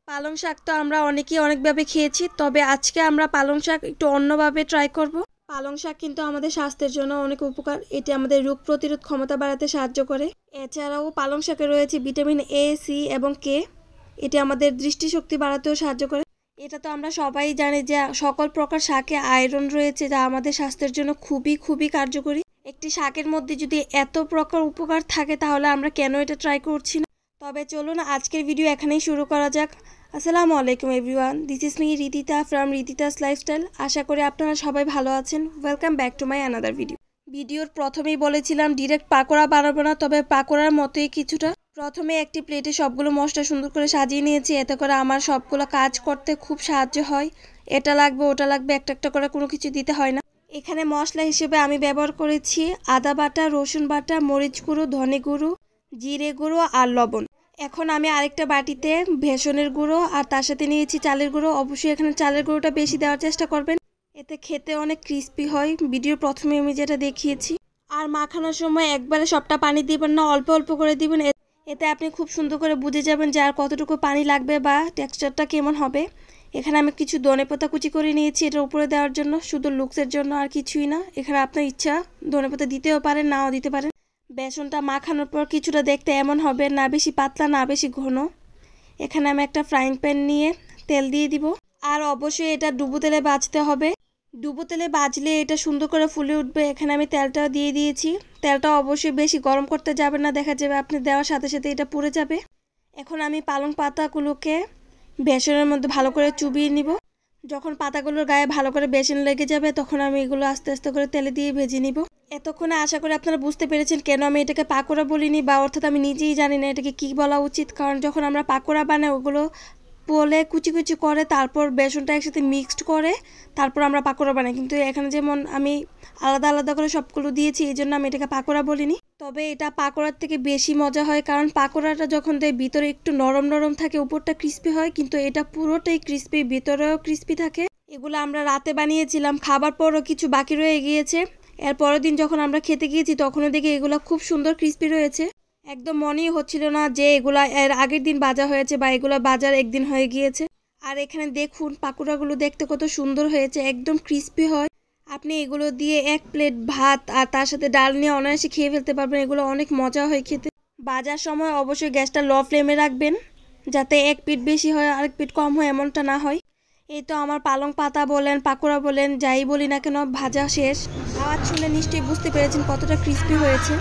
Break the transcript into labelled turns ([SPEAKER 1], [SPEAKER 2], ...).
[SPEAKER 1] পালং শাক তো আমরা অনেকেই অনেকভাবে খেয়েছি, তবে আজকে আমরা পালং শাক একটু অন্যভাবে ট্রাই করব। পালং শাক কিন্তু আমাদের স্বাস্থ্যের জন্য অনেক উপকার। এটি আমাদের রোগ প্রতিরোধ ক্ষমতা বাড়াতে সাহায্য করে। এছাড়াও পালং শাকে রয়েছে ভিটামিন এ, সি এবং কে। এটি আমাদের দৃষ্টিশক্তি বাড়াতেও সাহায্য করে। এটা তো আমরা সবাই জানি যে সকল প্রকার শাকে আয়রন রয়েছে, যা আমাদের স্বাস্থ্যের জন্য খুবই খুবই কার্যকরী। একটি শাকের মধ্যে যদি এত প্রকার উপকার থাকে তাহলে আমরা কেন এটা ট্রাই করছি না। তবে চলুন আজকের ভিডিও এখানেই শুরু করা যাক। আসসালামু আলাইকুম everyone, this is me Ridita from Ridita's lifestyle. আশা করি আপনারা সবাই ভালো আছেন। Welcome back to my another video. ভিডিওর প্রথমেই বলেছিলাম ডিরেক্ট পাকোড়া বানাবো না, তবে পাকোড়ার মতোই কিছুটা। প্রথমে একটি প্লেটে সবগুলো মশলা সুন্দর করে সাজিয়ে নিয়েছি, এতে করে আমার সবগুলো কাজ করতে খুব সাহায্য হয়। এটা লাগবে ওটা লাগবে একটা একটা করে কোনো কিছু দিতে হয় না। এখানে মশলা হিসেবে আমি ব্যবহার করেছি আদা বাটা, রসুন বাটা, মরিচ গুঁড়ো, ধনে গুঁড়ো, জিরে গুঁড়ো আর লবণ। এখন আমি আরেকটা বাটিতে বেসনের গুঁড়ো আর তার সাথে নিয়েছি চালের গুঁড়ো। অবশ্যই এখানে চালের গুঁড়োটা বেশি দেওয়ার চেষ্টা করবেন, এতে খেতে অনেক ক্রিস্পি হয়। ভিডিওর প্রথমে আমি যেটা দেখিয়েছি। আর মাখানোর সময় একবারে সবটা পানি দিবেন না, অল্প অল্প করে দিবেন। এতে আপনি খুব সুন্দর করে বুঝে যাবেন যে আর কতটুকু পানি লাগবে বা টেক্সচারটা কেমন হবে। এখানে আমি কিছু ধনেপাতা কুচি করে নিয়েছি এটার উপরে দেওয়ার জন্য, শুধু লুকসের জন্য আর কিছুই না। এখানে আপনার ইচ্ছা ধনেপাতা দিতেও পারেন, নাও দিতে পারেন। বেসনটা মাখানোর পর কিছুটা দেখতে এমন হবে, না বেশি পাতলা না বেশি ঘন। এখানে আমি একটা ফ্রাইং প্যান নিয়ে তেল দিয়ে দিব। আর অবশ্যই এটা ডুবো তেলে ভাজতে হবে। ডুবো তেলে ভাজলে এটা সুন্দর করে ফুলে উঠবে। এখানে আমি তেলটা দিয়ে দিয়েছি। তেলটা অবশ্যই বেশি গরম করতে যাবেন না, দেখা যাবে আপনি দেওয়ার সাথে সাথে এটা পুড়ে যাবে। এখন আমি পালং পাতাগুলোকে বেসনের মধ্যে ভালো করে চুবিয়ে নিব। যখন পাতাগুলোর গায়ে ভালো করে বেসন লেগে যাবে তখন আমি এগুলো আস্তে আস্তে করে তেলে দিয়ে ভেজে নিব। এতক্ষণে আশা করি আপনারা বুঝতে পেরেছেন কেন আমি এটাকে পাকোড়া বলিনি, বা অর্থাৎ আমি নিজেই জানি না এটাকে কী বলা উচিত। কারণ যখন আমরা পাকোড়া বানাই ওগুলো পোলে কুচি কুচি করে তারপর বেসনটা একসাথে মিক্সড করে তারপর আমরা পাকোড়া বানাই, কিন্তু এখানে যেমন আমি আলাদা আলাদা করে সবগুলো দিয়েছি এই জন্য আমি এটাকে পাকোড়া বলিনি। তবে এটা পাকোড়ার থেকে বেশি মজা হয়, কারণ পাকোড়াটা যখন দেয় ভিতরে একটু নরম নরম থাকে, উপরটা ক্রিস্পি হয়, কিন্তু এটা পুরোটাই ক্রিস্পি, ভিতরেও ক্রিস্পি থাকে। এগুলো আমরা রাতে বানিয়েছিলাম, খাবার পরও কিছু বাকি রয়ে গিয়েছে। এর পরের দিন যখন আমরা খেতে গিয়েছি তখনও দেখি এগুলো খুব সুন্দর ক্রিস্পি রয়েছে। একদম মনেই হচ্ছিল না যে এগুলা এর আগের দিন ভাজা হয়েছে বা এগুলো বাজার একদিন হয়ে গিয়েছে। আর এখানে দেখুন পাকোড়াগুলো দেখতে কত সুন্দর হয়েছে, একদম ক্রিস্পি হয়। আপনি এগুলো দিয়ে এক প্লেট ভাত আর তার সাথে ডাল নিয়ে অনায়াসে খেয়ে ফেলতে পারবেন। এগুলো অনেক মজা হয় খেতে। ভাজার সময় অবশ্যই গ্যাসটা লো ফ্লেমে রাখবেন, যাতে এক পিঠ বেশি হয় আরেক পিঠ কম হয় এমনটা না হয়। এই তো আমার পালং পাতা বলেন পাকোড়া বলেন যাই বলি না কেন ভাজা শেষ। আওয়াজ শুনে নিশ্চয়ই বুঝতে পেরেছেন কতটা ক্রিস্পি হয়েছে।